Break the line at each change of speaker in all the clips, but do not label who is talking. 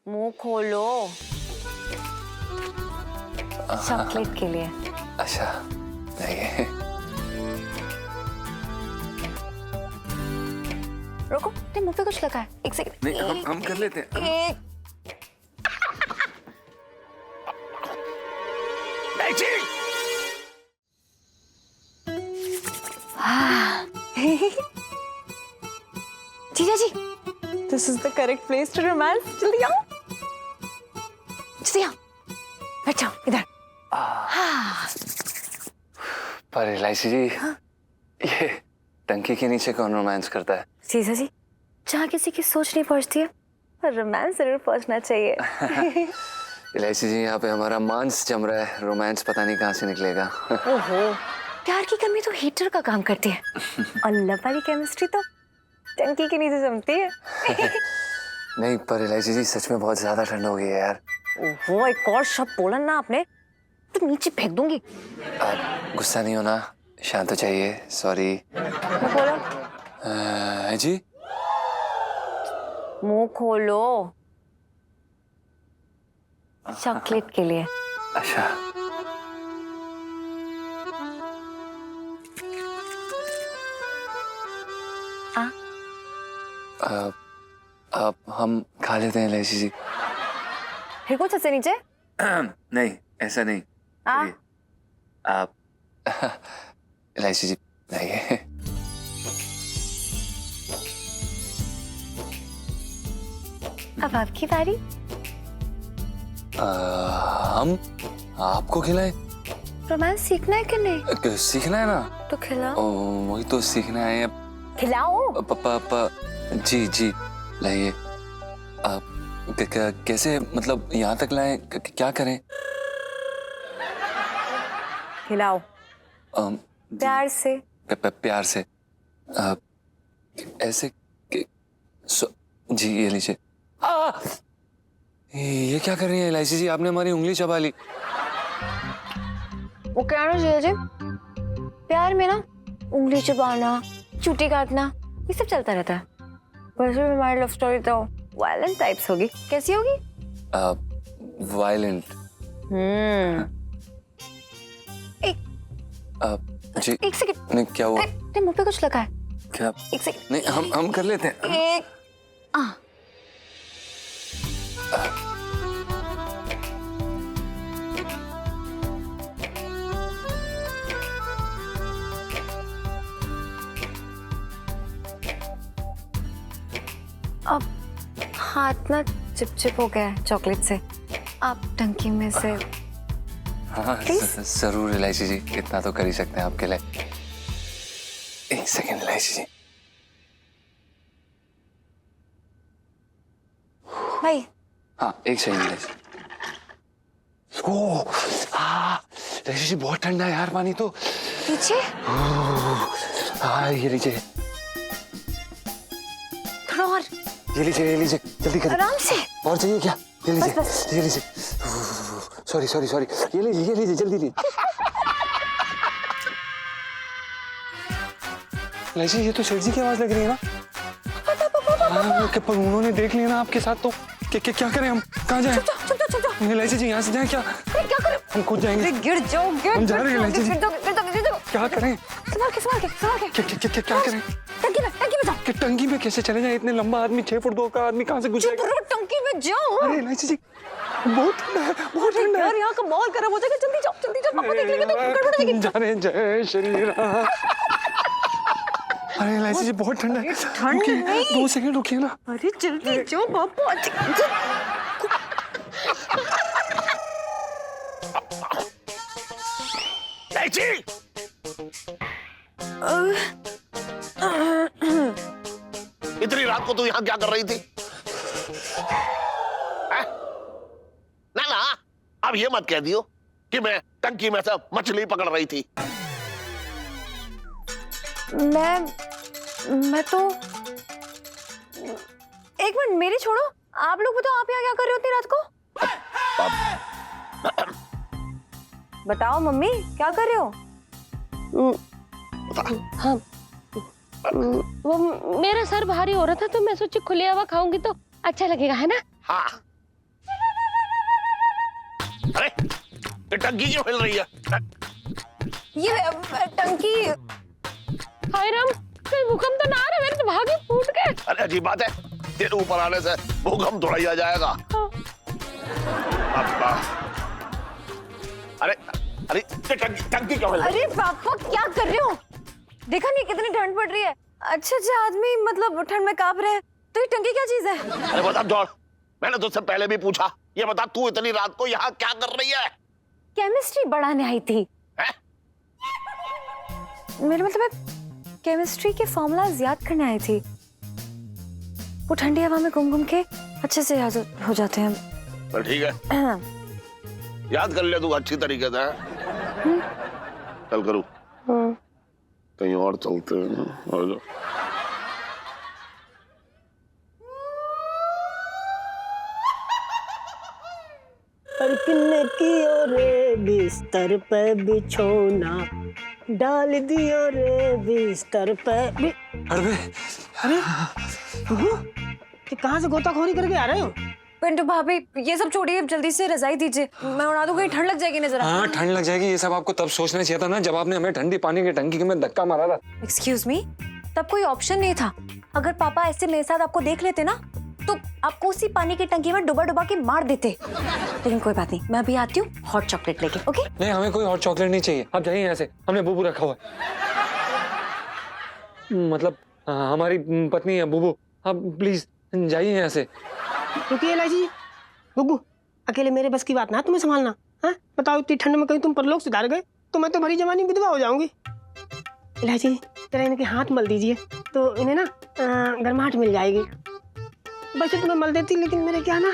मुंह खोलो। चॉकलेट के लिए।
अच्छा नहीं।
रुको, तेरे मुंह पे कुछ लगा है। एक सेकंड।
नहीं, हम कर लेते हैं।
एक जीजा जी, this is the correct place to romance. जल्दी आओ, जल्दी आओ, बैठ जाओ इधर।
पर इलायची जी, ये टंकी के नीचे कौन रोमांस करता है?
जीजा जी, जहाँ किसी की सोच नहीं पहुँचती है, पर रोमांस जरूर पहुँचना चाहिए।
इलायची जी, यहाँ पे हमारा मांस जम रहा है, रोमांस पता नहीं कहाँ से निकलेगा।
ओहो, प्यार की कमी तो हीटर का काम करती है, और लव वाली केमिस्ट्री तो टंकी के नीचे जमती है।
नहीं, पर इलायची जी सच में बहुत ज्यादा ठंड हो गई है यार।
ओहो, एक और शब्द बोला ना आपने तो नीचे फेंक दूंगी।
आप गुस्सा नहीं होना, शांत हो चाहिए। सॉरी।
बोलो।
जी,
मुंह खोलो। चॉकलेट के लिए।
अच्छा। अब हम खा लेते हैं इलायची जी।
फिर कुछ ऐसे नीचे?
नहीं, ऐसा नहीं। आप इलायची जी नहीं।
अब आपकी बारी।
हम आपको खिलाएं?
रोमांस सीखना है कि नहीं?
सीखना है ना,
तो खिलाओ।
वही तो सीखना है।
खिलाओ।
पापा जी जी लाइए। आप कैसे, मतलब यहाँ तक लाएं? क्या करें?
खिलाओ प्यार से।
प्यार से। ऐसे जी, ये लीजिए। ये क्या कर रही है इलायची जी? आपने हमारी उंगली चबा ली।
वो क्या ना जीजा जी, प्यार में ना उंगली चबाना, चूटी काटना, ये सब चलता रहता है। वैसे भी हमारी लव स्टोरी तो वायलेंट टाइप्स होगी। कैसी होगी?
वायलेंट। जी।
एक सेकंड।
नहीं, क्या हुआ?
तेरे मुंह पे कुछ लगा है।
क्या?
एक सेकंड।
नहीं, हम कर लेते हैं।
एक अब हाथ ना चिपचिप हो गया है चॉकलेट से। आप टंकी में से।
हाँ, जरूर इलायची जी, इतना तो कर ही सकते हैं आपके लिए। एक सेकंड इलायची जी।
भाई।
हाँ, एक सेकंड इलायची। ओह, इलायची जी बहुत ठंडा है यार पानी तो।
पीछे।
हाँ, ये लीजिए।
थोड़ा और।
ये लीजिए, जल्दी करिए।
आराम से।
और चाहिए क्या? ये लीजिए,
बस।
ये लीजिए। सॉरी। ये लीजिए, जल्दी लीजिए। इलायची, ये तो सेठ जी की आवाज लग रही है ना? हाँ, उन्होंने देख लिया ना आपके साथ तो। क्या करें हम? कहाँ जाएं?
चुप जाओ।
इलायची जी, यहाँ से जाएं क्या?
क्या करें?
हम खुद जाएंगे।
गिर जाओ।
हम जा रहे हैं इलायची जी।
गिर जाओ।
क्या करें?
संभाल के।
क्या करें?
टंकी में जाओ।
कि टंकी में कैसे चले जाए? इतने लंबा आदमी, 6 फुट 2 का आदमी कहाँ से घुसेगा?
टंकी में जाओ।
अरे इलायची जी, बहुत ठंडा है।
यार, यहाँ का माहौल खराब हो जाएगा। जल्दी जाओ। पापा देख लेंगे तो गड़बड़ हो जाएगी।
जा रहे हैं, जय श्री राम। अरे इलायची जी, बहुत ठंडा है।
ठंड नहीं।
2 सेकंड रुकिए ना।
अरे जल्दी जाओ पापा।
इतनी रात को तू यहाँ क्या कर रही थी? ना, अब ये मत कह दियो कि मैं टंकी में से मछली पकड़ रही थी।
मैं तो एक मिनट मेरी छोड़ो। आप लोग बताओ, आप यहाँ क्या कर रहे हो इतनी रात को? बताओ मम्मी, क्या कर रहे हो?
हाँ, वो मेरा सर भारी हो रहा था तो मैं सोची खुली हवा खाऊंगी तो अच्छा लगेगा, है ना?
हाँ, अरे ये टंकी क्यों हिल रही है?
ये टंकी।
हाय राम, कहीं भूकंप तो ना आ रहा है, मेरे तो भागे फूट गए।
अरे अजीब बात है, तेरे ऊपर आने से भूकंप थोड़ा ही आ जाएगा।
हाँ।
अब्बा। अरे अरे ये टंकी क्यों हिल रही है?
अरे पापा क्या कर रहे हो? देखा नहीं कितनी ठंड पड़ रही है। अच्छा अच्छा आदमी मतलब ठंड में कांप रहे हैं, तो ये टंकी क्या चीज है?
अरे बता जोड़, मैंने तुझसे पहले भी पूछा। ये बता तू इतनी रात को यहाँ क्या कर रही है?
केमिस्ट्री बढ़ाने आई थी।
हैं?
मेरा मतलब है केमिस्ट्री के फॉर्मूलाज याद करने आई थी। वो ठंडी हवा में घूम घूम के अच्छे से याद हो जाते हैं।
तो ठीक है, याद कर ले तू अच्छी तरीके से। चल करूँ कहीं और चलते हैं ना। और जो
किन्ने कियो रे बिस्तर पे बिछोना, डाल दियो रे बिस्तर पे
अरे
कि कहाँ से गोताखोरी करके आ रहे हो?
पिंटू भाभी ये सब छोड़िए, जल्दी से रजाई दीजिए, मैं उड़ा दूं, कहीं ठंड लग जाएगी। नजर
हाँ ठंड लग जाएगी। ये सब आपको तब सोचना चाहिए था ना, जब आपने हमें ठंडी पानी की टंकी में धक्का मारा था।
एक्सक्यूज मी, तब कोई ऑप्शन नहीं था। अगर पापा ऐसे मेरे साथ आपको देख लेते ना, तो आपको उसी पानी की टंकी में डुबा डुबा के मार देते। लेकिन कोई बात नहीं, मैं अभी आती हूँ हॉट चॉकलेट लेके। ओके?
नहीं, हमें कोई हॉट चॉकलेट नहीं चाहिए। आप जाइए यहाँ से, हमने बुबू रखा हुआ है। मतलब हमारी पत्नी है बुबू। आप प्लीज जाइए यहाँ से।
रुकिए इलायची गुग्गू, अकेले मेरे बस की बात ना तुम्हें संभालना। हाँ बताओ, इतनी ठंड में कहीं तुम परलोक सुधार गए तो मैं तो भरी जवानी विधवा हो जाऊंगी। इलायची जरा इनके हाथ मल दीजिए तो इन्हें ना गर्माहट मिल जाएगी। वैसे तो मैं मल देती, लेकिन मेरे क्या ना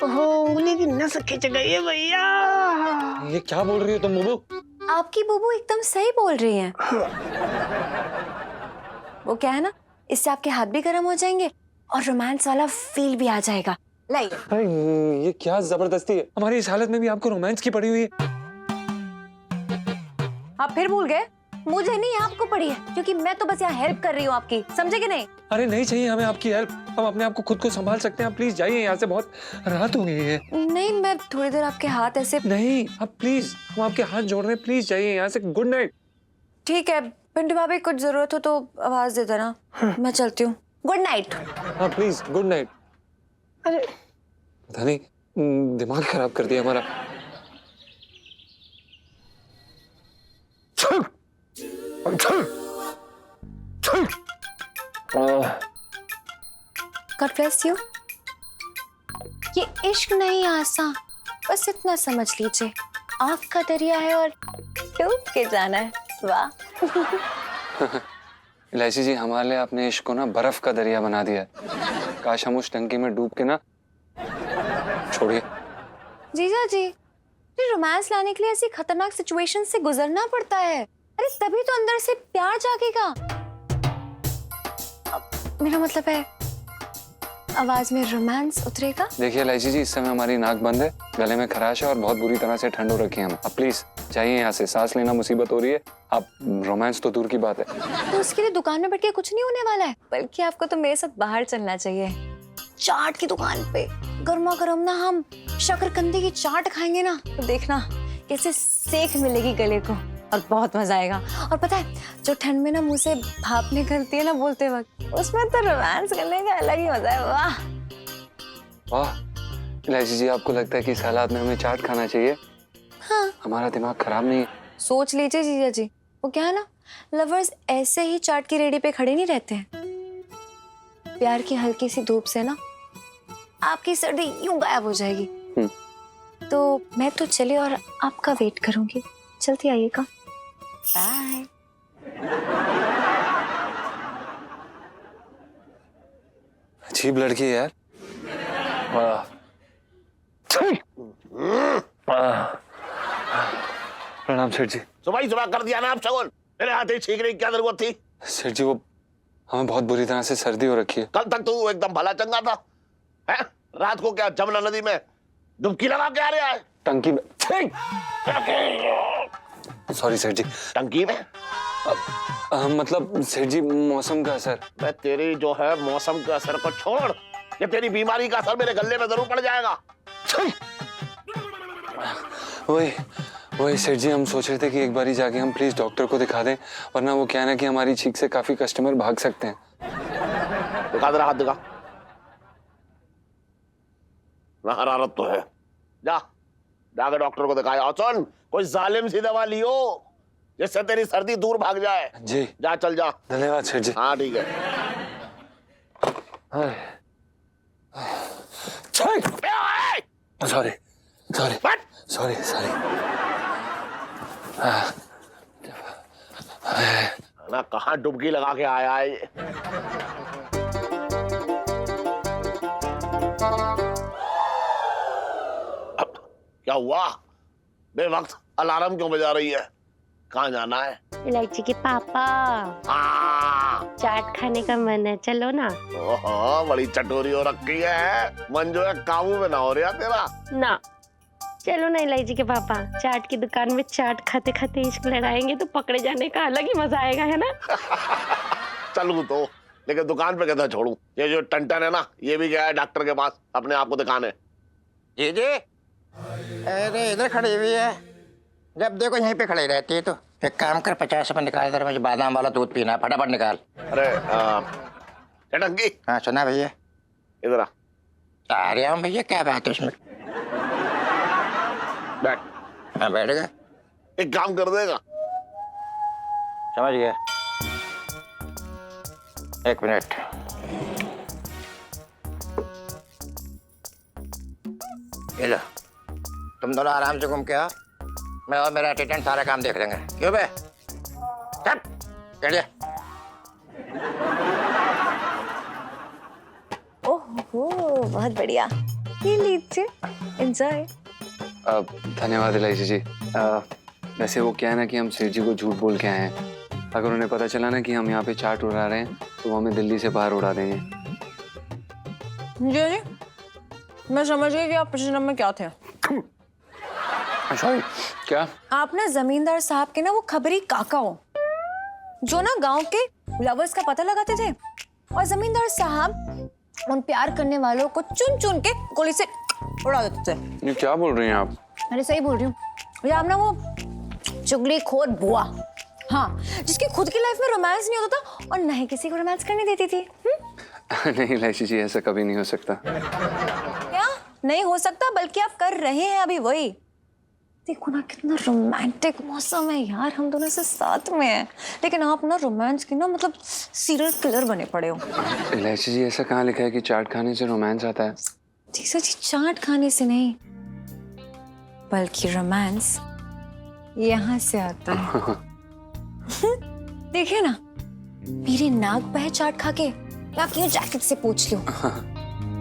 उंगली की नस खिंच गई है भैया।
ये क्या बोल रही हो तुम बुबू?
आपकी बुबू एकदम सही बोल रही हैं। वो क्या है ना, इससे आपके हाथ भी गर्म हो जाएंगे और रोमांस वाला फील भी आ जाएगा। लाइक
अरे ये क्या जबरदस्ती है? हमारी इस हालत में भी आपको रोमांस की पड़ी हुई है।
आप फिर भूल गए? मुझे नहीं, आपको पड़ी है, क्योंकि मैं तो बस यहाँ हेल्प कर रही हूँ आपकी, समझे कि नहीं?
अरे नहीं चाहिए हमें आपकी हेल्प, हम अपने आप को खुद को संभाल सकते हैं। आप प्लीज जाइए यहाँ से, बहुत रात हो गई है।
नहीं, मैं थोड़ी देर आपके हाथ ऐसे।
नहीं आप प्लीज, हम आपके हाथ जोड़ रहे हैं, प्लीज जाइए यहाँ से। Good night.
ठीक है पिंटू भाभी, कुछ जरूरत हो तो आवाज दे देना। मैं चलती हूँ। Good night.
हाँ प्लीज गुड नाइट।
अरे
पता नहीं दिमाग खराब कर दिया हमारा।
God bless you। ये इश्क नहीं आसान, बस इतना समझ लीजिए, आँख का दरिया है और डूब के जाना है। वाह।
इलायची जी, हमारे लिए आपने इश्क को ना बर्फ का दरिया बना दिया है। काश हम उस टंकी में डूब के ना। छोड़िए
जीजा जी, रोमांस लाने के लिए ऐसी खतरनाक सिचुएशन से गुजरना पड़ता है। अरे तभी तो अंदर से प्यार जागेगा। मेरा मतलब है आवाज में रोमांस उतरेगा।
देखिए इलायची जी, इस समय हमारी नाक बंद है, गले में खराश है और बहुत बुरी तरह से ठंड हो रखी है। हम आप प्लीज जाइए यहाँ से, सांस लेना मुसीबत हो रही है। आप रोमांस तो दूर की बात है।
तो उसके लिए दुकान में बैठ के कुछ नहीं होने वाला है, बल्कि आपको तो मेरे साथ बाहर चलना चाहिए। चाट की दुकान पे गर्मा गर्म ना हम शकरकंदी की चाट खाएंगे ना, तो देखना कैसे सेक मिलेगी गले को और बहुत मजा आएगा। और पता है, जो ठंड में ना मुंह से भाप निकलती है ना बोलते वक्त, उसमें तो रोमांस करने का अलग ही मजा है। वाह
वाह इलायची जी, आपको लगता है कि इस हालात में हमें चाट खाना चाहिए?
हाँ,
हमारा दिमाग खराब नहीं है।
सोच लीजिए जीजा जी, वो क्या है ना, लवर्स ऐसे ही चाट की रेडी पे खड़े नहीं रहते हैं। प्यार की हल्की सी धूप से ना आपकी सर्दी यूं गायब हो जाएगी। तो मैं तो चली और आपका वेट करूंगी, जल्दी आइएगा। बाय।
अजीब लड़की है यार। प्रणाम सेठ जी।
सुबह सुबह कर दिया ना आप शगुन, मेरे हाथ ही छींकने की क्या जरूरत थी?
सेठ जी, वो हमें बहुत बुरी तरह से सर्दी हो रखी है।
कल तक तो एकदम भला चंगा था, है? रात को क्या जमुना नदी में डुबकी लगा के आ रहा है?
टंकी में। सॉरी सेठ जी।
टंकी में?
मतलब सेठ जी, मौसम का असर।
मैं तेरी जो है मौसम के असर को छोड़, ये तेरी बीमारी का असर मेरे गले में जरूर पड़ जाएगा।
वही वही सेठ जी, हम सोच रहे थे कि एक बार ही जाके हम प्लीज डॉक्टर को दिखा दें, वरना वो क्या है ना कि हमारी छींक से काफी कस्टमर भाग सकते हैं।
दिखा दे, हाथ दिखा। ना हरारत तो है, जा जाके डॉक्टर को दिखाया। और सुन, कोई जालिम सी दवा लियो जिससे तेरी सर्दी दूर भाग जाए।
जी
जा, चल जा।
धन्यवाद सेठ जी।
हाँ ठीक है।
Sorry sorry
What?
Sorry sorry.
ना कहाँ डुबकी लगा के आया है ये। अब क्या हुआ? बेवक्त अलार्म क्यों बजा रही है? कहाँ जाना है?
इलायची के पापा,
हाँ,
चाट खाने का मन है, चलो ना।
ओहो, बड़ी चटोरी हो रखी है। मन जो है काबू में ना हो रहा तेरा।
ना, चलो ना इलायची के पापा, चाट की दुकान में चाट खाते खाते इश्क लड़ाएंगे तो पकड़े जाने का अलग ही मजा आएगा, है ना?
चलूं तो, लेकिन दुकान पे कैसे छोड़ूं? ये जो टंटन है ना, ये भी गया है डॉक्टर के पास अपने आप को दिखाने।
जी जी, अरे इधर खड़ी हुई है, जब देखो यहीं पे खड़ी रहती है। तो एक काम कर, 50 रुपये निकाल, इधर मुझे बादाम वाला दूध पीना है, फटाफट निकाल।
अरे चटंकी,
हाँ सुना भैया,
इधर आ,
आ रहा हूँ भैया, क्या बात है उसमें?
बैठ।
हाँ बैठ गया,
एक काम कर देगा?
समझ गया। 1 मिनट, ये लो, तुम दोनों आराम से घूम के आओ, मैं और मेरा असिस्टेंट सारा काम देख लेंगे। क्यों बे? चल, चलिए।
ओहो, बहुत बढ़िया। ये लीजिए, एंजॉय।
धन्यवाद इलायची जी। वैसे वो क्या है ना कि हम सेठ जी को झूठ बोल के आए हैं। अगर उन्हें पता चला ना कि हम यहाँ पे चाट उड़ा रहे हैं तो वो हमें दिल्ली से बाहर उड़ा देंगे।
जी जी, मैं समझ गई कि आप पिछले जन्म में क्या थे।
सॉरी, क्या?
आप ना जमींदार साहब के ना वो खबरी काका हो, जो ना गांव के लवर्स का पता लगाते थे, और जमींदार साहब उन प्यार करने वालों को चुन चुन के गोली से उड़ा देते थे।
ये क्या बोल रही हैं आप?
अरे सही बोल रही हूँ। या आप ना वो चुगलीखोर बुआ, हाँ, जिसकी खुद की लाइफ में रोमांस नहीं होता था और न ही किसी को रोमांस करने देती थी।
नहीं इलायची जी, ऐसा कभी नहीं हो सकता।
क्या नहीं हो सकता? बल्कि आप कर रहे हैं अभी वही। देखो ना कितना रोमांटिक मौसम है यार, हम दोनों से साथ में हैं, लेकिन आप ना रोमांस की ना मतलब सीरियल किलर बने पड़े हो।
इलायची जी, ऐसा कहाँ लिखा है कि चाट खाने से रोमांस आता है?
जी जी, चाट खाने से नहीं, बल्कि रोमांस यहाँ से आता है। देखिए ना, मेरी नाक बहे चाट खा के, मैं आपकी जैकेट से पूछ लूं,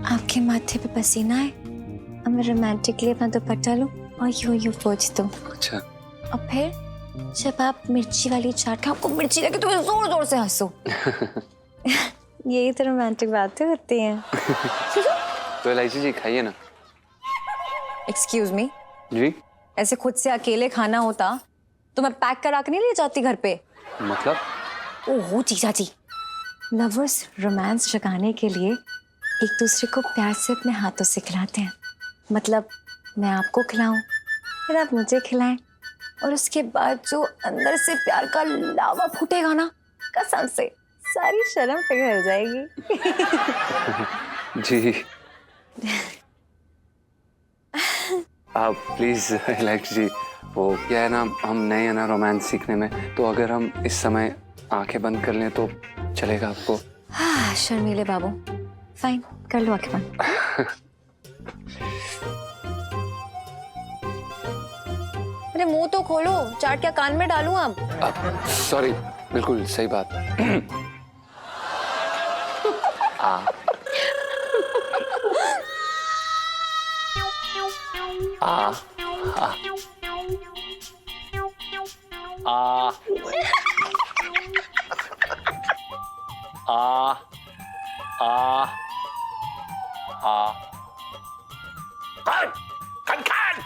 आपके माथे पे पसीना है, अब मैं रोमांटिकली अपना दुपट्टा लूं और यूं पोंछ दूं।
अच्छा।
और फिर जब आप मिर्ची वाली चाट खाओ, आपको मिर्ची लगे तो जोर जोर से हंसो। यही तो रोमांटिक बातें होती हैं।
तो इलायची जी खाइए ना।
एक्सक्यूज मी
जी?
ऐसे खुद से अकेले खाना होता तो मैं पैक करा के नहीं ले जाती घर पे।
मतलब?
ओहो जीजा जी, लवर्स रोमांस जगाने के लिए एक दूसरे को प्यार से अपने हाथों से खिलाते हैं। मतलब मैं आपको खिलाऊं, फिर आप मुझे खिलाएं, और उसके बाद जो अंदर से प्यार का लावा फूटेगा ना, कसम से सारी शर्म पिघल जाएगी।
जी आप प्लीज इलायची जी, वो क्या है ना, हम नए हैं ना रोमांस सीखने में, तो अगर हम इस समय आंखें बंद कर लें तो चलेगा आपको?
हाँ शर्मीले बाबू, फाइन कर लो आंखें बंद। अरे मुंह तो खोलो, चाट क्या कान में डालूं अब?
सॉरी, बिल्कुल सही बात। आ आ आ आ आ आ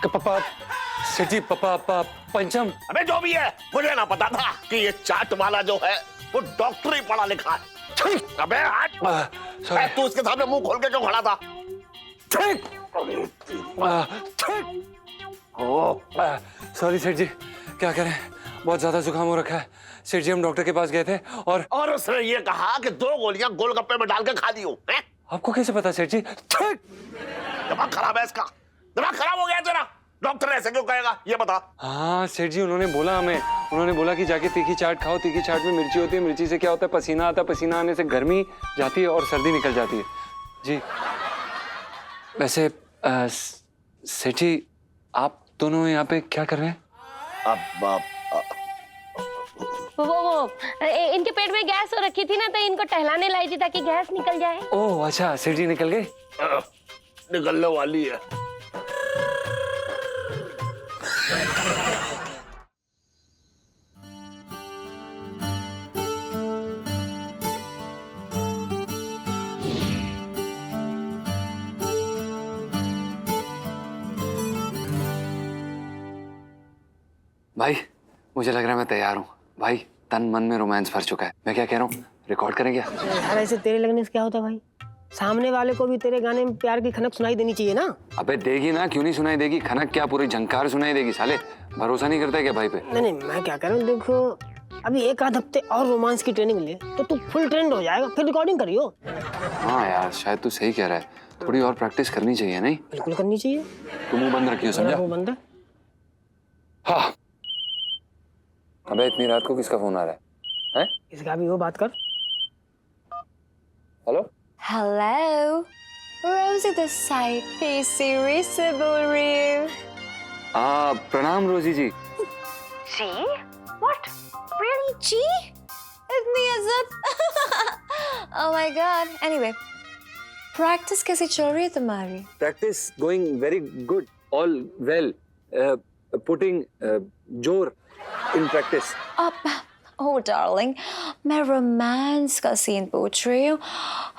पापा सेठ जी, पापा पंचम।
अबे जो भी है, मुझे ना पता था कि ये चाट वाला जो है वो डॉक्टर ही पढ़ा लिखा है। अबे हट, तू उसके सामने मुंह खोल के क्यों खड़ा था?
सॉरी सेठ जी, क्या करें, बहुत ज्यादा जुकाम हो रखा है। सेठ जी हम डॉक्टर के पास गए थे और
उसने ये कहा कि 2 गोलियां गोलगप्पे में डाल के खा ली हो। हैं?
आपको कैसे पता सेठ जी?
दिमाग खराब है इसका, दिमाग खराब हो गया तेरा। डॉक्टर ऐसे क्यों कहेगा ये बता।
हाँ सेठ जी, उन्होंने बोला हमें, उन्होंने बोला कि जाके तीखी चाट खाओ, तीखी चाट में मिर्ची होती है, मिर्ची से क्या होता है, पसीना आता है, पसीना आने से गर्मी जाती है और सर्दी निकल जाती है। जी वैसे सेठ जी आप दोनों यहाँ पे क्या कर रहे हैं?
इनके पेट में गैस हो रखी थी ना, तो इनको टहलाने लाई थी ताकि गैस निकल जाए।
ओह अच्छा, सेठ जी निकल गए?
निकलने वाली है।
भाई मुझे लग रहा है मैं तैयार हूँ भाई, तन मन में रोमांस भर चुका है। मैं क्या कह रहा हूँ, रिकॉर्ड करें क्या?
यार ऐसे तेरे लगने से क्या होता है भाई, सामने वाले को भी तेरे गाने में प्यार की खनक सुनाई देनी चाहिए ना।
अबे देगी ना, क्यों नहीं सुनाई देगी, खनक क्या पूरी झंकार सुनाई देगी। साले भरोसा नहीं करता क्या भाई पे?
नहीं मैं क्या कह रहा हूँ, देखो अभी 1 आध हफ्ते और रोमांस की ट्रेनिंग ले तो तू फुल ट्रेंड हो जाएगा, फिर रिकॉर्डिंग करियो।
हाँ यार शायद तू सही कह रहा है, थोड़ी और प्रैक्टिस करनी चाहिए। नहीं
बिल्कुल करनी चाहिए।
तू मुंह बंद रखियो, समझा?
वो बंद है।
हाँ अबे इतनी रात को किसका फोन आ रहा है?
इसका भी वो बात कर।
हेलो
हेलो, रोजी this side, PC से बोल रही हूँ।
प्रणाम रोजी जी।
जी? What? Really? जी? इतनी इज्जत? Oh my God. Anyway, practice कैसी चल रही है तुम्हारी?
Practice going very good, all well, putting जोर इन प्रैक्टिस।
Oh darling, मैं रोमांस का सीन पूछ रही हूँ।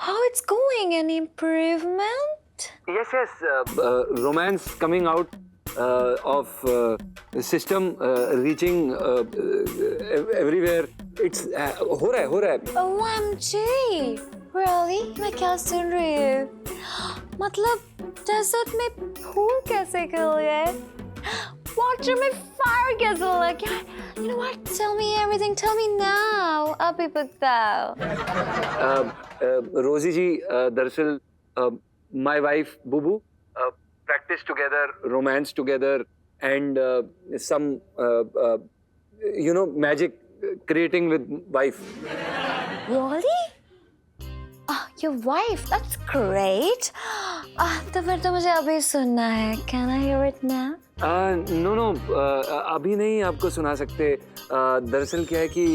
How it's going? Any improvement?
Yes, romance coming out of system, reaching everywhere. It's हो रहा है।
OMG! Really? मैं क्या सुन रही हूँ? मतलब डेजर्ट में फूल कैसे खिल गए? वाटर में फायर कैसे लगा? You know what? Tell me everything. Tell me now. अभी बताओ।
रोजी जी दरअसल my wife Bubu practice together, romance together, and some magic creating with wife.
Really? Your wife? That's great. तो फिर तो मुझे अभी सुनना है. Can I hear it now?
No, अभी नहीं आपको सुना सकते. दरअसल क्या है कि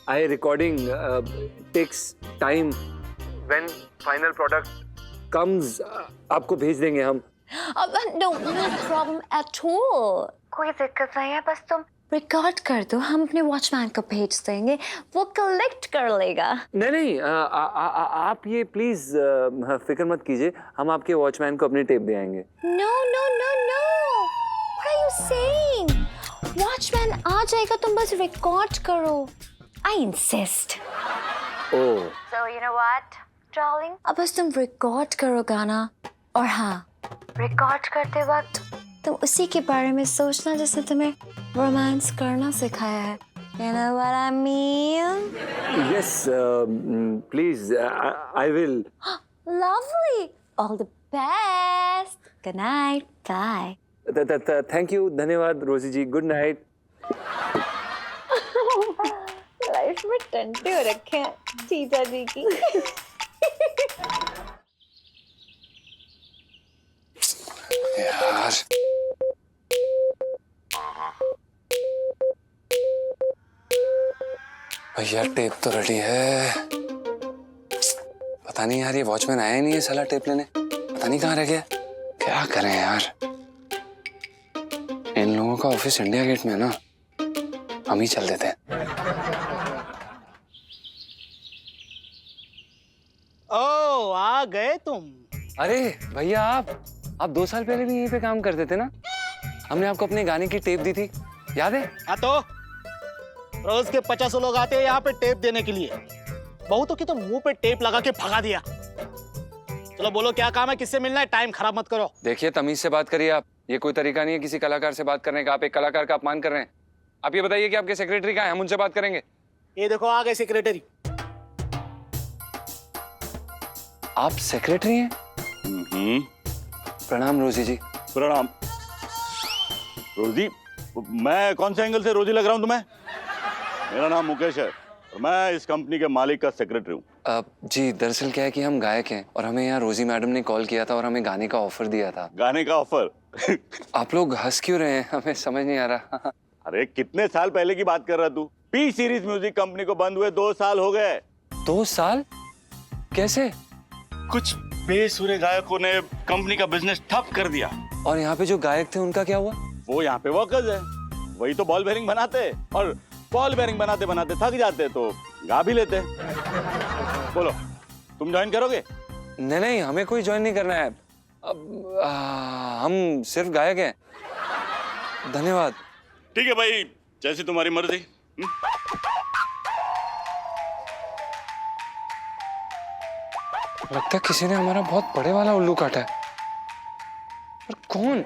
I recording takes time. When final product comes, आपको भेज देंगे हम.
No problem at all. कोई दिक्कत नहीं है, बस तुम रिकॉर्ड कर दो, हम अपने वॉचमैन को भेज देंगे, वो कलेक्ट कर लेगा।
नहीं, आप ये प्लीज फिक्र मत कीजिए, हम आपके वॉचमैन को अपनी टेप दे आएंगे।
No. What are you saying? Watchman आ जाएगा, तुम बस रिकॉर्ड करो। I insist.
Oh.
So you know what, darling? अब बस तुम रिकॉर्ड करो गाना, और हाँ, रिकॉर्ड करते वक्त तुम उसी के बारे में सोचना जिसने तुम्हें रोमांस करना सिखाया है। You know what I mean?
Yes, please, I will.
Lovely. All the best. Good night. Bye.
Thank you, धन्यवाद रोजी जी, गुड नाइट।
लाइफ में टंटे हो रखे हैं जीजा जी की।
यार भैया टेप तो रेडी है, पता नहीं यार ये वॉचमैन आया ही नहीं है साला टेप लेने, पता नहीं कहाँ रह गया। क्या करें यार, इन लोगों का ऑफिस इंडिया गेट में है ना, हम ही चल देते हैं।
ओ आ गए तुम।
अरे भैया आप 2 साल पहले भी यहीं पे काम करते थे ना, हमने आपको अपने गाने की टेप दी थी, याद है?
हाँ तो रोज के 50 लोग आते हैं यहाँ पे टेप देने के लिए, बहुतों की तो मुंह पे टेप लगा के भगा दिया। चलो बोलो क्या काम है, किससे मिलना है, टाइम खराब मत करो।
देखिए तमीज से बात करिए आप, ये कोई तरीका नहीं है किसी कलाकार से बात करने का। आप एक कलाकार का अपमान कर रहे हैं। आप ये बताइए कि आपके सेक्रेटरी कहाँ हैं, हम उनसे बात करेंगे।
ये देखो आ गए सेक्रेटरी।
आप सेक्रेटरी हैं? प्रणाम रोजी जी।
प्रणाम। रोजी? मैं कौन से एंगल से रोजी लग रहा हूँ तुम्हें? मेरा नाम मुकेश है और मैं इस कंपनी के मालिक का सेक्रेटरी हूँ।
जी दरअसल क्या है कि हम गायक हैं और हमें यहाँ रोजी मैडम ने कॉल किया था और हमें गाने का ऑफर दिया था।
गाने का ऑफर?
आप लोग हंस क्यों रहे हैं, हमें समझ नहीं आ रहा।
अरे कितने साल पहले की बात कर रहा तू? पी सीरीज म्यूजिक कंपनी को बंद हुए 2 साल हो गए।
2 साल? कैसे?
कुछ बेसुरे गायकों ने कंपनी का बिजनेस ठप कर दिया।
और यहाँ पे जो गायक थे उनका क्या हुआ?
वो यहाँ पे वर्कर्स है, वही तो बॉल बेरिंग बनाते और बॉल बेरिंग बनाते बनाते थक जाते तो गा भी लेते। बोलो तुम ज्वाइन करोगे?
नहीं नहीं, हमें कोई ज्वाइन नहीं करना है। अब हम सिर्फ गायक हैं। धन्यवाद।
ठीक है भाई, जैसी तुम्हारी मर्जी।
लगता है किसी ने हमारा बहुत बड़े वाला उल्लू काटा है। पर कौन?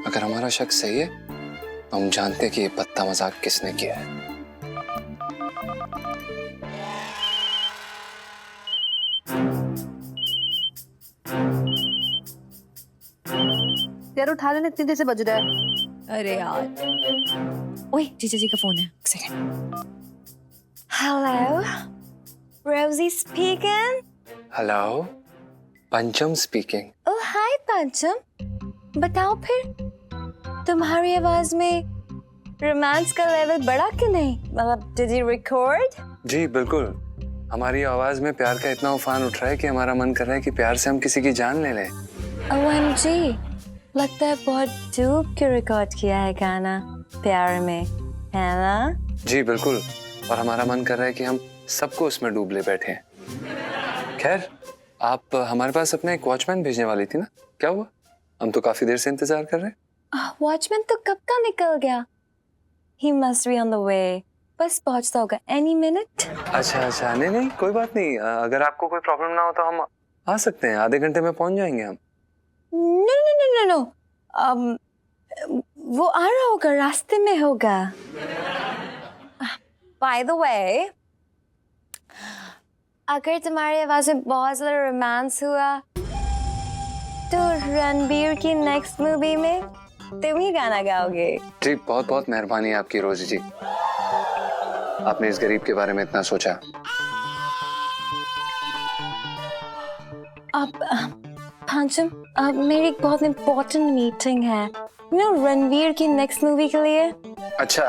अगर हमारा शक सही है तो हम जानते हैं कि ये पत्ता मजाक किसने किया है।
यार उठा लेना, इतनी देर से बज रहा है।
अरे यार, ओए जीजा जी का फोन है, एक सेकंड। हेलो, रोजी स्पीकिंग।
हेलो, पंचम स्पीकिंग।
ओह हाय पंचम, बताओ फिर तुम्हारी आवाज में रोमांस का लेवल बढ़ा कि नहीं? मतलब डिड यू रिकॉर्ड?
जी बिल्कुल, हमारी आवाज में प्यार का इतना उफान उठ रहा है कि हमारा मन कर रहा है कि प्यार से हम किसी की जान ले लें।
OMG, लगता है बहुत डूब के रिकॉर्ड किया है गाना प्यार में, है ना?
जी बिल्कुल, और हमारा मन कर रहा है कि हम सबको उसमें डूब ले बैठे हैं। खैर, आप हमारे पास अपना एक वॉचमैन भेजने वाली थी ना, क्या हुआ? हम तो काफी देर से इंतजार कर रहे हैं।
वॉचमैन तो कब का निकल गया। He must be on the way. बस पहुंचता होगा any minute।
अच्छा, नहीं नहीं कोई बात नहीं। अगर आपको कोई प्रॉब्लम ना हो तो हम आ सकते हैं, आधे घंटे में पहुंच जाएंगे हम।
No, वो आ रहा होगा, रास्ते में होगा। By the way, अगर तुम्हारी आवाज में बहुत ज्यादा रोमांस हुआ तो रणबीर की नेक्स्ट मूवी में तुम ही गाना गाओगे।
जी बहुत बहुत मेहरबानी आपकी रोजी जी, आपने इस गरीब के बारे में इतना सोचा।
पंचम, मेरी एक बहुत इम्पोर्टेंट मीटिंग है, रणवीर की नेक्स्ट मूवी के लिए।
अच्छा,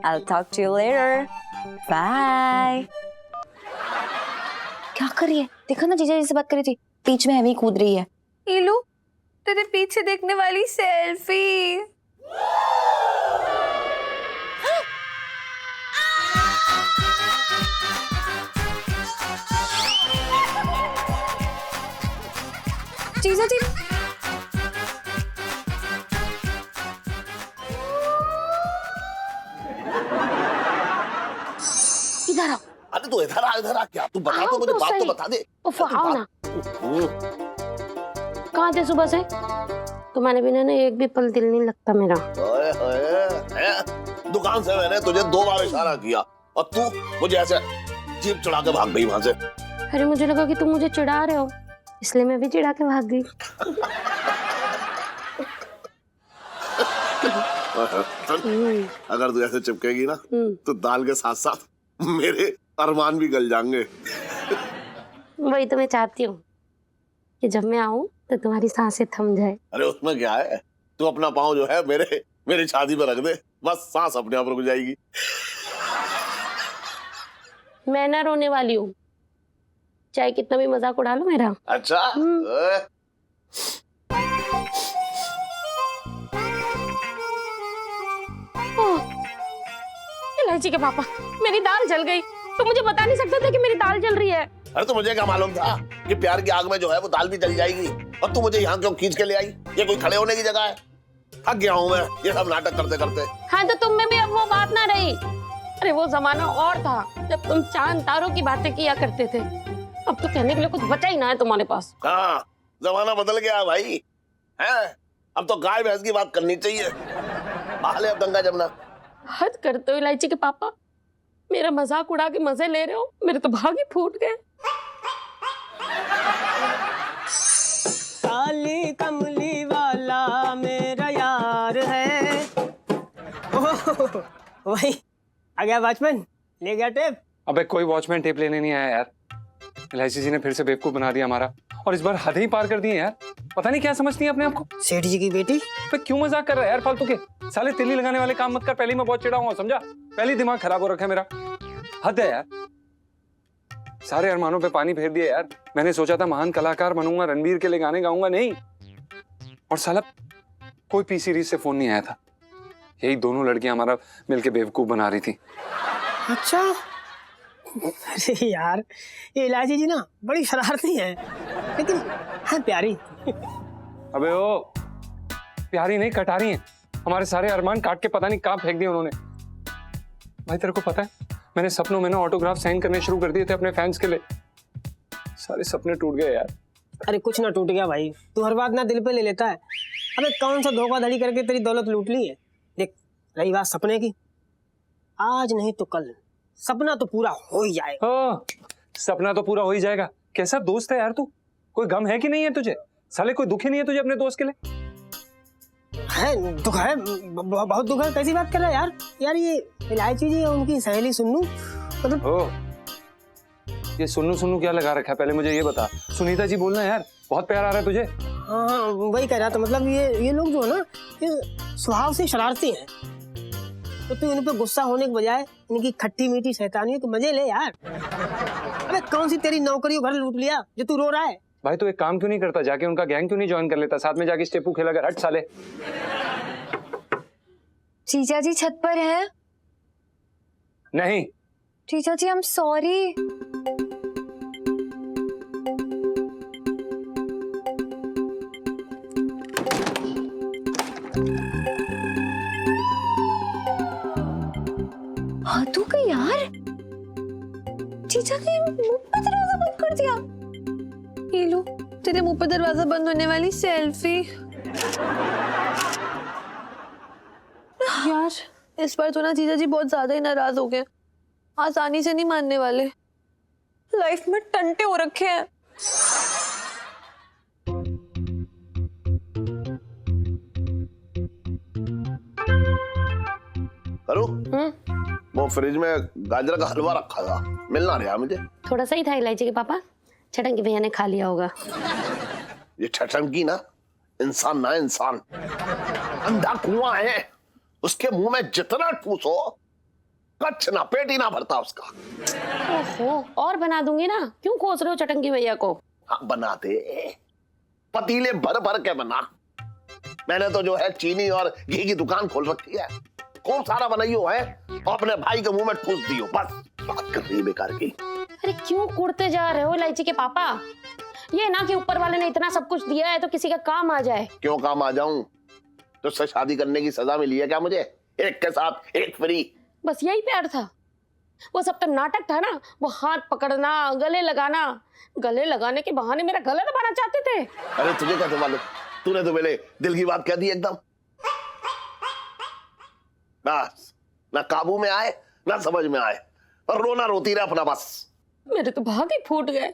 I'll talk to you later. Bye. क्या कर रही है? देखो ना, जीजा जी से बात कर रही थी, बीच में एमी कूद रही है। इलू, तेरे पीछे देखने वाली सेल्फी। जीजा जी,
इधर आओ।
अरे तू इधर आ क्या? तू बता तो मुझे, बात तो बता दे।
उफ, आओ ना। कहाँ थे सुबह से? तुम्हारे बिना ना एक भी पल दिल नहीं लगता मेरा।
ओए ओए, दुकान से मैंने तुझे 2 बार इशारा किया और तू मुझे ऐसे जीप चढ़ा के भाग गई वहां से।
अरे मुझे लगा कि तुम मुझे चिढ़ा रहे हो, इसलिए मैं भी चिढ़ा के भाग गई।
अगर तू ऐसे चिपकेगी ना तो दाल के साथ साथ मेरे अरमान भी गल जाएंगे।
वही तो मैं चाहती हूँ कि जब मैं आऊँ तो तुम्हारी सांसें थम जाए।
अरे उसमें क्या है, तू अपना पाँव जो है मेरी छाती पे रख दे, बस सांस अपने आप रुक जाएगी।
मैं ना रोने वाली हूँ, चाहे कितना भी मजाक उड़ा लो मेरा।
अच्छा,
इलायची के पापा, मेरी दाल जल गई। तो मुझे बता नहीं सकते थे कि मेरी दाल जल रही है?
अरे तो मुझे क्या मालूम था कि प्यार की आग में जो है वो दाल भी जल जाएगी। और तू मुझे यहाँ क्यों खींच के ले आई? ये कोई खड़े होने की जगह है? थक गया हूँ मैं ये सब नाटक करते करते।
हाँ तो तुम में भी अब वो बात ना रही। अरे वो जमाना और था जब तुम चांद तारों की बातें किया करते थे। अब तो कहने के लिए कुछ बचा ही ना है तुम्हारे पास।
हाँ, जमाना बदल गया भाई है। अब तो गाय भैंस की बात करनी चाहिए। बहाले अब गंगा जमुना।
हद करते हो इलायची के पापा, मेरा मजाक उड़ा के मजे ले रहे हो। मेरे तो भाग ही फूट गए।
काली कमली वाला मेरा यार है। ओह, वही आ गया वॉचमैन, ले गया टेप।
अबे कोई वॉचमैन टेप लेने नहीं आया यार। इलायची जी ने फिर से बेवकूफ बना दिया हमारा, और इस बार हद ही पार कर दी है यार। पता नहीं क्या समझती है अपने आप को।
सेठ जी की बेटी।
पे क्यों मजाक कर रहा है यार फालतू के? साले तिल्ली लगाने वाले काम मत कर। पहले मैं बहुत चिढ़ा हुआ, समझा? पहले दिमाग खराब हो रखा है मेरा। हद है यार, सारे अरमानों पे पानी फेर दिया यार। मैंने सोचा था महान कलाकार बनूंगा, रणबीर के लिए गाने गाऊंगा, नहीं। और साला कोई पी सीरीज से फोन नहीं आया था। यही दोनों लड़कियां हमारा मिलके बेवकूफ बना रही थी।
अच्छा, अरे यार ये इलायची जी ना बड़ी शरारती है, लेकिन है प्यारी।
अबे ओ, प्यारी नहीं कटारी है। हमारे सारे अरमान काट के पता नहीं कहाँ फेंक दिए उन्होंने। भाई तेरे को पता है, मैंने सपनों में ना ऑटोग्राफ साइन करने शुरू कर दिए थे अपने फैंस के लिए। सारे सपने टूट गए यार।
अरे कुछ ना टूट गया भाई, तू हर बात ना दिल पे ले लेता है। अबे कौन सा धोखाधड़ी करके तेरी दौलत लूट ली है। देख, रही बात सपने की, आज नहीं तो कल सपना तो पूरा हो ही जाएगा।
सपना तो पूरा हो ही जाएगा। कैसा दोस्त है यार तू? कोई गम है कि नहीं है तुझे? साले कोई दुखी नहीं है तुझे अपने दोस्त के लिए?
है, दुख है, बहुत दुख है। कैसी बात कर रहा है यार? यार ये इलायची जी और उनकी सहेली सुन्नू, मतलब
ओ, ये सुन्नू सुन्नू क्या लगा रखा है? पहले मुझे ये बता। सुनीता जी बोलना यार, बहुत प्यार आ रहा है तुझे।
हाँ वही कह रहा था। मतलब ये लोग जो है ना, ये स्वभाव से शरारती हैं। तो तू इन पे गुस्सा होने के बजाय इनकी खट्टी मीठी शैतानियों के मजे ले यार। अबे कौन सी तेरी नौकरी घर लूट लिया जो तू रो रहा है?
भाई तू एक काम क्यों नहीं करता, जाके उनका गैंग क्यों नहीं ज्वाइन कर लेता? साथ में जाके स्टेपू खेला कर। हट साले।
जीजा जी छत पर है?
नहीं
जीजा जी, आई एम सॉरी। हाँ तू का यार, जीजा ने मुंह पे दरवाजा बंद कर दिया।
ये लो तेरे मुंह पर दरवाजा बंद होने वाली सेल्फी। यार इस बार तो ना जीजा जी बहुत ज्यादा ही नाराज हो गए, आसानी से नहीं मानने वाले।
लाइफ में टंटे हो रखे हैं।
करूं? वो फ्रिज में गाजर का हलवा रखा था, मिल ना रहा मुझे।
थोड़ा सा ही था इलायची के पापा, छटंगी भैया ने खा लिया होगा।
ये छटंकी ना इंसान ना इंसान, अंधा कुआं है। उसके मुंह में जितना ठूसो कच्छ ना पेट ही ना भरता उसका।
ओहो, और बना दूंगी ना, क्यों कोस रहे हो चटंगी भैया को?
हाँ बना दे, पतीले भर भर के बना। मैंने तो जो है चीनी और घी की दुकान खोल रखी है, खूब सारा बनाइयो है और अपने भाई के मुंह में ठूस दियो। बस बात कर रही बेकार की।
अरे क्यों कुड़ते जा रहे हो इलायची के पापा? ये ना कि ऊपर वाले ने इतना सब कुछ दिया है तो किसी का काम आ जाए।
क्यों काम आ जाऊं? तुझसे शादी करने की सजा मिली है क्या मुझे? एक के साथ एक फ्री।
बस यही प्यार था? वो सब तो नाटक था ना। वो हाथ पकड़ना, गले लगाना, गले लगाने के बहाने मेरा गला दबाना चाहते थे।
अरे तुझे कैसे मालूम? तूने तो मेरे दिल की बात कह दी एकदम। बस ना काबू में आए ना समझ में आए, और रोना रोती रहे अपना बस।
मेरे तो भाग ही फूट गए।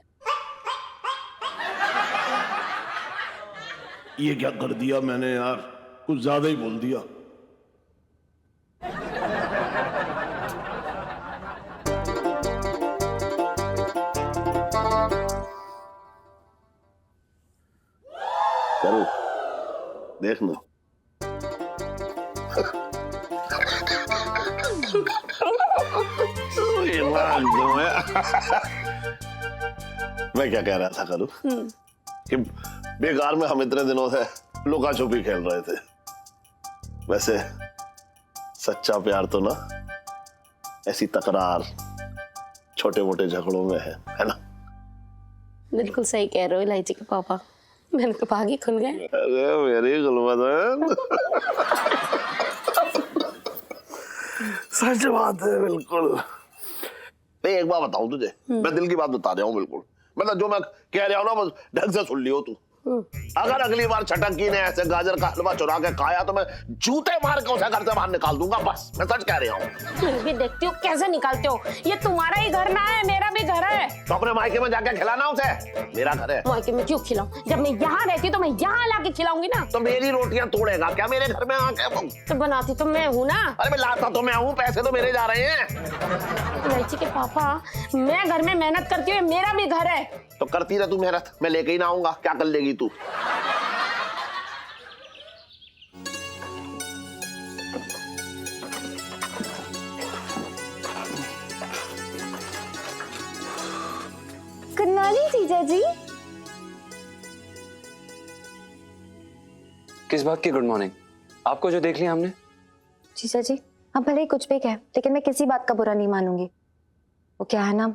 ये क्या कर दिया मैंने यार, कुछ ज्यादा ही बोल दिया। करो देख लो। मैं क्या कह रहा था करू कि बेकार में हम इतने दिनों से लुका छुपी खेल रहे थे। वैसे सच्चा प्यार तो ना ऐसी तकरार, छोटे मोटे झगड़ों में है ना?
बिल्कुल सही कह रहे हो इलायची के पापा, मैंने तो भाग ही खुल गए।
अरे मेरी गुलबदन सच बात है बिल्कुल। नहीं एक बात बताऊं तुझे, मैं दिल की बात बता रहा हूँ बिल्कुल, मतलब जो मैं कह रहा हूँ ना बस ढंग से सुन लियो तू। अगर अगली बार छटकी ने ऐसे गाजर का हलवा चुरा के खाया तो मैं जूते मार के उसे घर से बाहर निकाल दूंगा, बस मैं सच कह रहा हूँ।
मैं भी देखती हूँ कैसे निकालते हो, ये तुम्हारा ही घर ना है, मेरा भी घर है।
तो अपने मायके में जाके खिलाना उसे, मेरा घर है।
मायके में क्यों खिलाऊं, जब मैं यहाँ रहती हूँ तो मैं यहाँ लाके खिलाऊंगी ना।
तो मेरी रोटियां तोड़ेगा क्या मेरे घर में आके?
तो बनाती तो मैं हूँ ना।
अरे मैं लाता तो मैं हूँ, पैसे तो मेरे जा रहे हैं।
इलायची के पापा, मैं घर में मेहनत करती हूँ, मेरा भी घर है।
तो करती रह तू मेहनत, मैं लेके ही ना आऊंगा, क्या कर लेगी तू?
गुड मॉर्निंग जीजा जी।
किस बात की गुड मॉर्निंग? आपको जो देख लिया हमने।
जीजा जी आप भले ही कुछ भी कहे, लेकिन मैं किसी बात का बुरा नहीं मानूंगी। वो क्या है ना,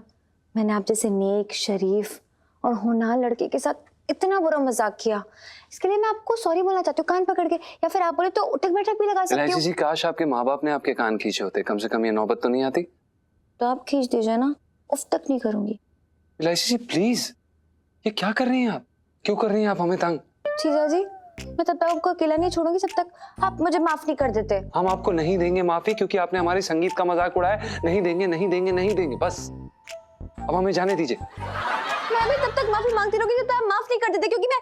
मैंने आप जैसे नेक, शरीफ और होनहार लड़के के साथ इतना बुरा मजाक किया, इसके लिए मैं आपको सॉरी बोलना चाहती हूँ कान पकड़ के, या फिर आप बोले तो उठक बैठक भी लगा सकती
इलायची
हूँ।
जी, काश आपके माँ बाप ने आपके कान खींचे होते, कम से कम ये नौबत तो नहीं आती।
तो आप खींच दीजिए ना, उफ तक नहीं करूंगी।
इलायची जी प्लीज, ये क्या कर रही हैं आप? क्यों कर रही हैं आप हमें तंग?
जीजा जी मैं तब तक आपको अकेला नहीं छोड़ूंगी जब तक आप मुझे माफ नहीं कर देते।
हम आपको नहीं देंगे माफी, क्योंकि आपने हमारे संगीत का मजाक उड़ाया। नहीं देंगे, नहीं देंगे, नहीं देंगे, बस अब हमें जाने दीजिए।
मैं भी तब तक माफी मांगती रहूंगी जब तक आप माफ नहीं कर देते, क्योंकि मैं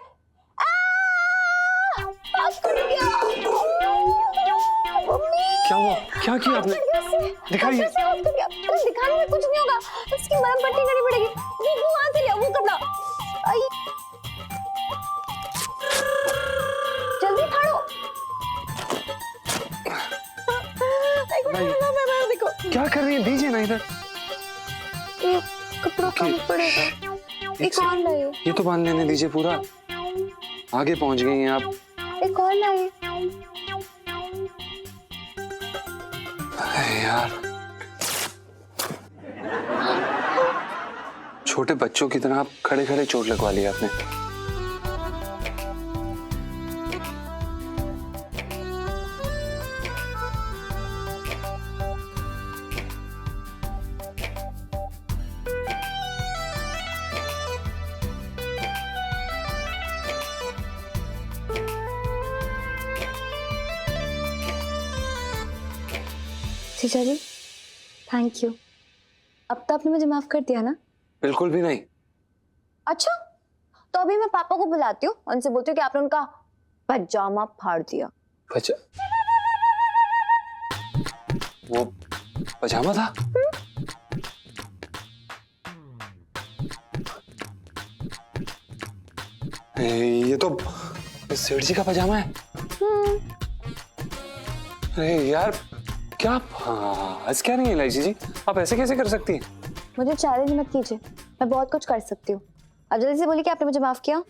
माफ कर दिया।
क्या हुआ? क्या किया आपने? दिखाइए।
दिखाने में कुछ नहीं होगा, इसकी मरहम पट्टी करनी पड़ेगी। वो वहां से लिया वो कपड़ा। आई जल्दी फाड़ो। देखो
क्या कर रही है? दीजिए ना इधर।
ये कपड़ा कम पड़ेगा। एक और लाइए।
ये तो बांध लेने दीजिए पूरा। आगे पहुंच गई हैं आप।
एक और लाइए।
अरे यार, छोटे बच्चों की तरह आप खड़े खड़े चोट लगवा ली आपने।
जीजा जी थैंक यू। अब तो आपने मुझे माफ कर दिया ना?
बिल्कुल भी नहीं।
अच्छा तो अभी मैं पापा को बुलाती हूँ, उनसे बोलती हूँ कि आपने उनका पजामा फाड़ दिया।
वो पजामा था? ये तो सेठ जी का पजामा है। अरे यार क्या हंस क्या रही है इलायची जी? आप ऐसे कैसे कर सकती हैं?
मुझे चैलेंज मत कीजिए, मैं बहुत कुछ कर सकती हूँ। अब जल्दी से बोलिए कि आपने मुझे माफ किया।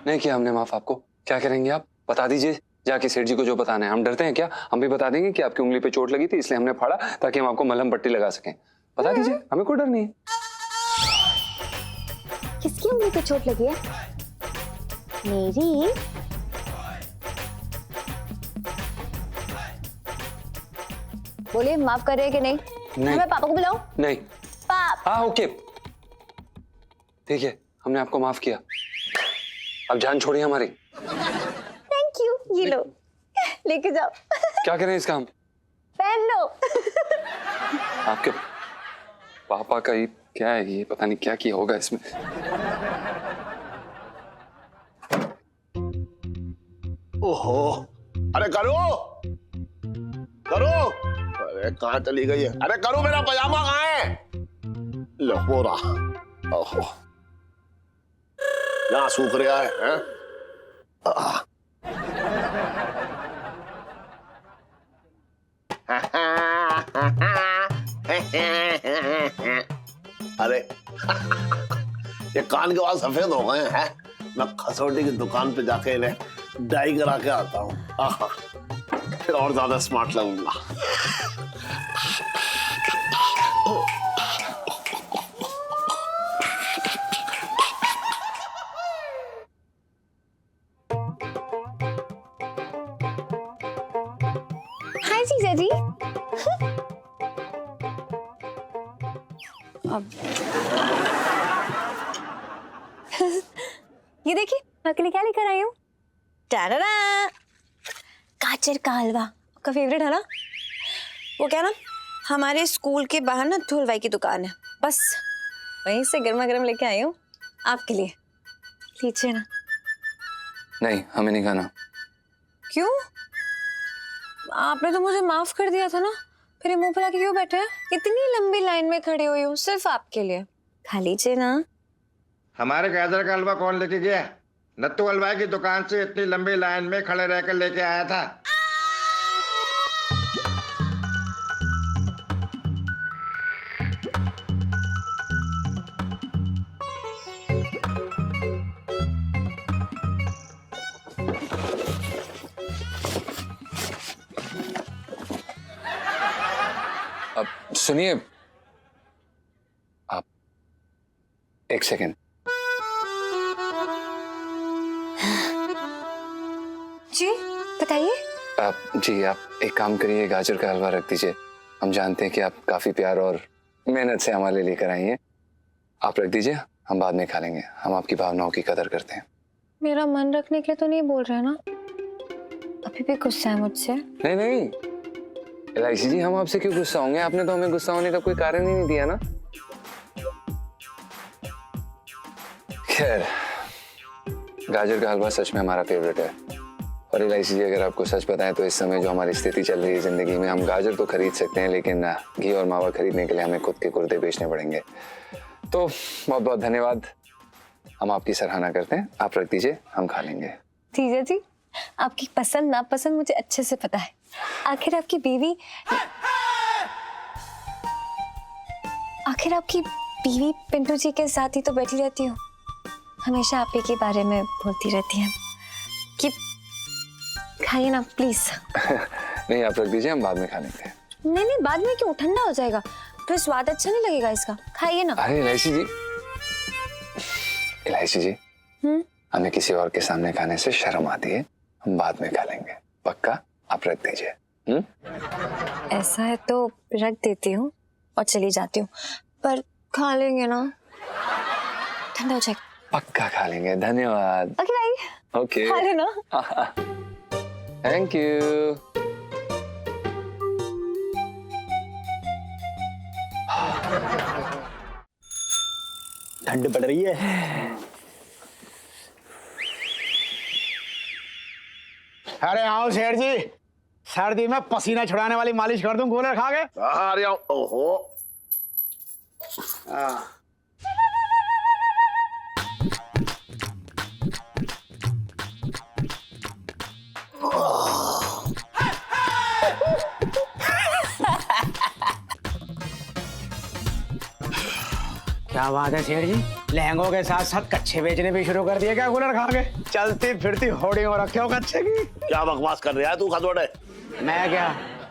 नहीं किया हमने माफ। आपको क्या करेंगे आप? बता दीजिए जाके सेठ जी को जो बताना है। हम डरते हैं क्या? हम भी बता देंगे कि आपकी उंगली पे चोट लगी थी इसलिए हमने फाड़ा, ताकि हम आपको मलहम पट्टी लगा सकें। बता दीजिए, हमें कोई डर नहीं है।
किसकी उंगली पे चोट लगी है? मेरी। बोलिए माफ कर रहे हैं कि नहीं?
नहीं।
मैं पापा को बुलाऊं?
नहीं।
पापा।
हाँ ओके ठीक है, हमने आपको माफ किया। अब जान छोड़िए हमारी।
Thank you. ये लो लेके जाओ।
क्या करें इसका हम?
पहन लो।
आपके पापा का ये क्या है? ये पता नहीं क्या किया होगा इसमें।
ओहो, अरे करो करो, अरे कहाँ चली गई है? अरे करो, मेरा पजामा कहाँ है? लो वो रहा। ओहो, यहाँ सूख रहा है, हैं? अरे ये कान के बाल सफेद हो गए हैं। मैं खसौटी की दुकान पे जाके इन्हें डाई करा के आता हूँ, फिर और ज्यादा स्मार्ट लगूंगा।
हाय जीजा जी। ये देखिए आपके लिए क्या लेकर आई हूँ। टारारा, गाजर का हलवा, आपका फेवरेट है ना। वो क्या ना, हमारे स्कूल के बाहर ना धुलवाई की दुकान है, बस वहीं से गर्मा गर्म लेके आई हूँ आपके लिए। लीजिए ना।
नहीं, हमें नहीं खाना।
क्यों? आपने तो मुझे माफ कर दिया था ना, फिर मुंह फुला के क्यों बैठे हैं? इतनी लंबी लाइन में खड़ी हुई हूँ सिर्फ आपके लिए, खा लीजिए ना।
हमारे गाजर का हलवा कौन लेके गया? नत्थू हलवाई की दुकान से इतनी लंबी लाइन में खड़े रहकर लेके आया था।
अब सुनिए, आप एक सेकेंड।
जी बताइए।
जी आप एक काम करिए, गाजर का हलवा रख दीजिए। हम जानते हैं कि आप काफी प्यार और मेहनत से हमारे लिए लेकर आई हैं। आप रख दीजिए, हम बाद में खा लेंगे। हम आपकी भावनाओं की कदर करते हैं।
मेरा मन रखने के लिए तो नहीं बोल रहे ना? अभी भी गुस्सा है मुझसे?
नहीं नहीं एलआईसी जी, हम आपसे क्यों गुस्सा होंगे? आपने तो हमें गुस्सा होने का कोई कारण ही नहीं दिया ना। खैर, गाजर का हलवा सच में हमारा फेवरेट है। और एलआईसी जी, अगर आपको सच बताएं तो इस समय जो हमारी स्थिति चल रही है जिंदगी में, हम गाजर तो खरीद सकते हैं, लेकिन घी और मावा खरीदने के लिए हमें खुद के गुर्दे बेचने पड़ेंगे। तो बहुत बहुत धन्यवाद, हम आपकी सराहना करते हैं। आप रख दीजिए, हम खा लेंगे।
जीजा जी, आपकी पसंद नापसंद मुझे अच्छे से पता है। आखिर आपकी बीवी पिंटू जी के साथ ही तो बैठी रहती हूँ, हमेशा आप ही के बारे में बोलती रहती हैं कि खाइए ना प्लीज।
नहीं, आप रख दीजिए, हम बाद में खा लेंगे।
नहीं नहीं, बाद में क्यों? ठंडा हो जाएगा, फिर स्वाद अच्छा नहीं लगेगा इसका। खाइए ना।
अरे एलआईसी जी, हमें किसी और के सामने खाने से शर्म आती है, हम बाद में खा लेंगे। पक्का? आप रख दीजिए।
ऐसा है तो रख देती हूँ और चली जाती हूँ, पर खा लेंगे ना? ठंडा हो जाएगा।
पक्का खा लेंगे। धन्यवाद।
ओके भाई,
ओके,
खा लेना।
Thank you.
ठंड पड़ रही है। अरे आओ शेर जी, सर्दी में पसीना छुड़ाने वाली मालिश कर दूं कूलर खा के।
अरे ओहो,
क्या बात है शेर जी, लहंगों के साथ साथ कच्छे बेचने भी शुरू कर दिए क्या कूलर खा के? चलती फिरती होर्डिंग और रखे हो कच्छे की।
क्या बकवास कर रहा है तू खतोड़े?
मैं क्या,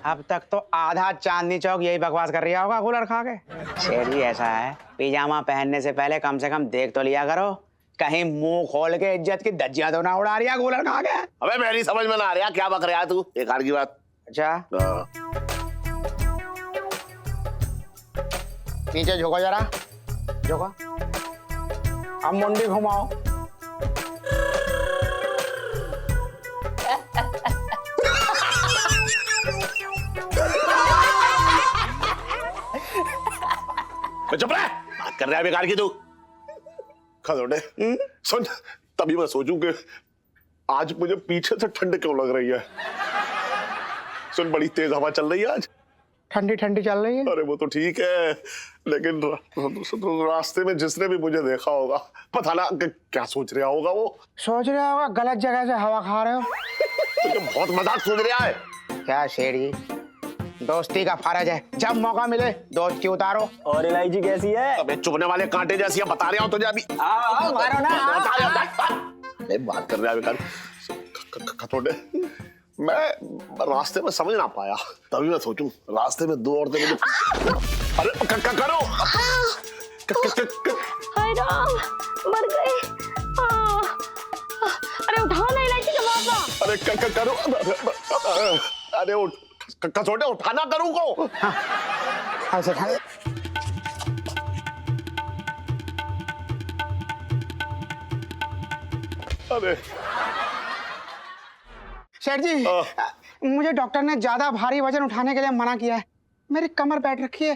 अब तक तो आधा चांदनी चौक यही बकवास कर रहा होगा कूलर खा के। शेर जी ऐसा है, पिजामा पहनने से पहले कम से कम देख तो लिया करो, कहीं मुंह खोल के इज्जत की धज्जियां तो ना उड़ा रही है कूलर खा के।
अबे मेरी समझ में ना आ रहा, क्या बक रहा है तू? एक हार की बात।
अच्छा नीचे झुको जरा, झुको, अब मुंडी घुमाओ।
चुप रह, बात कर रहा है बेकार की तू। खतोड़े सुन, तभी मैं सोचूं कि आज मुझे पीछे से ठंड क्यों लग रही है। सुन, बड़ी तेज हवा चल रही है आज।
ठंडी ठंडी चल रही है।
अरे वो तो ठीक है, लेकिन रास्ते में जिसने भी मुझे देखा होगा, पता ना क्या सोच रहा होगा। वो
सोच रहा होगा गलत जगह से हवा खा रहे हो।
तो बहुत मजाक सोच रहा है।
क्या शेर जी, दोस्ती का फर्ज है, जब मौका मिले दोस्ती उतारो। और इलायची कैसी है?
अबे चुभने वाले कांटे जैसी है, बता रहा हूँ तुझे अभी।
मारो ना।
अरे बात कर रहा है बेकार। खतोड़े, मैं रास्ते में समझ ना पाया, तभी मैं सोचूं रास्ते में दो औरतें मुझे। अरे करो।
हाय राम, मर गए। अरे उठाओ ना इलायची का बाबा।
अरे करो। अरे उठ, कसोटे उठाना करूँ को। अरे
सेठ जी, मुझे डॉक्टर ने ज्यादा भारी वजन उठाने के लिए मना किया है। मेरी कमर बैठ रखी है।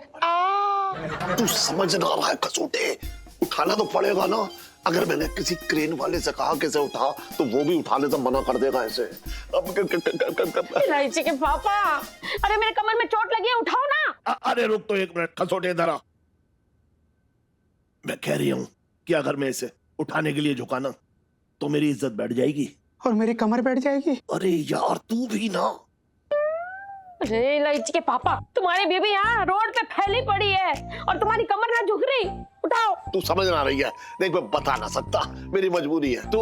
तू समझ ना रहा है कसोटे, उठाना तो पड़ेगा ना। अगर मैंने किसी क्रेन वाले से कहा कैसे उठा तो वो भी उठाने से मना कर देगा ऐसे। अब
इलायची के पापा, अरे मेरे कमर में चोट लगी है, उठाओ ना।
अरे रुक तो एक मिनट कसोटे, इधर आ। मैं कह रही हूँ कि अगर मैं इसे उठाने के लिए झुका ना तो मेरी इज्जत बैठ जाएगी
और मेरी कमर बैठ जाएगी।
अरे यार तू भी ना।
अरे इलायची के पापा, तुम्हारी बेबी यहाँ रोड पे फैली पड़ी है और तुम्हारी कमर ना झुक रही। उठाओ।
तू समझ ना रही है। देख मैं बता ना सकता, मेरी मजबूरी है। तू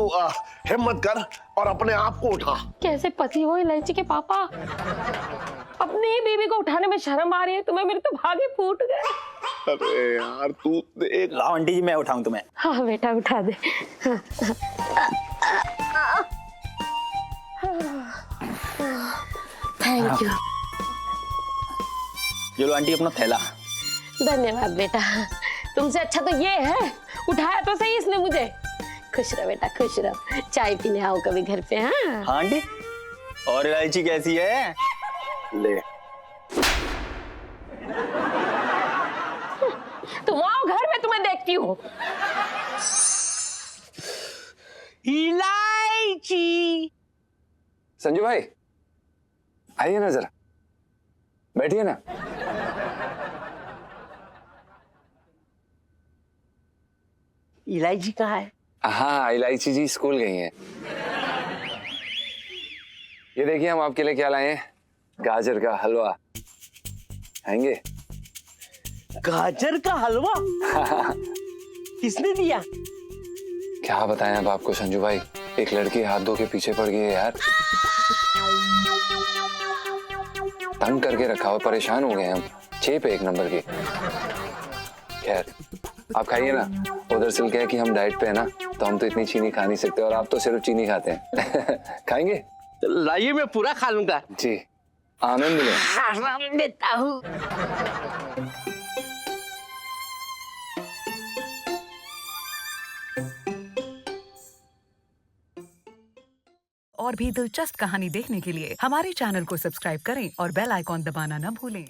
हिम्मत कर और अपने आप को उठा।
कैसे पति हो इलायची के पापा, अपनी ही बेबी को उठाने में शर्म आ रही है तुम्हें। मेरे तो भागे फूट गए।
अरे यार तू एक
लाओ आंटी जी, मैं उठाऊं तुम्हें।
हाँ बेटा उठा दे। Thank you.
ये लो आंटी अपना थैला।
धन्यवाद बेटा, तुमसे अच्छा तो ये है, उठाया तो सही इसने मुझे। खुश रहो बेटा, खुश रहो। चाय पीने आओ कभी घर पे। हाँ
हाँ आंटी, और इलायची कैसी है?
ले।
तुम आओ घर में, तुम्हें देखती हूँ।
इलायची।
संजू भाई आइए ना जरा, बैठिए ना।
इलायची कहाँ है?
हाँ इलायची जी स्कूल गई हैं। ये देखिए हम आपके लिए क्या लाए हैं, गाजर का हलवा। खाएंगे?
गाजर का हलवा? किसने दिया?
क्या बताएं अब आपको संजू भाई, एक लड़की हाथ धो के पीछे पड़ गई है यार। तंग करके रखा हुआ, परेशान हो गए हम। चेप है एक नंबर की। खैर आप खाइए ना, उधर से क्या है कि हम डाइट पे है ना, तो हम तो इतनी चीनी खा नहीं सकते और आप तो सिर्फ चीनी खाते हैं। खाएंगे?
लाइए मैं पूरा खा लूंगा।
जी आनंद लें।
आराम देता हूँ।
और भी दिलचस्प कहानी देखने के लिए हमारे चैनल को सब्सक्राइब करें और बेल आइकॉन दबाना न भूलें।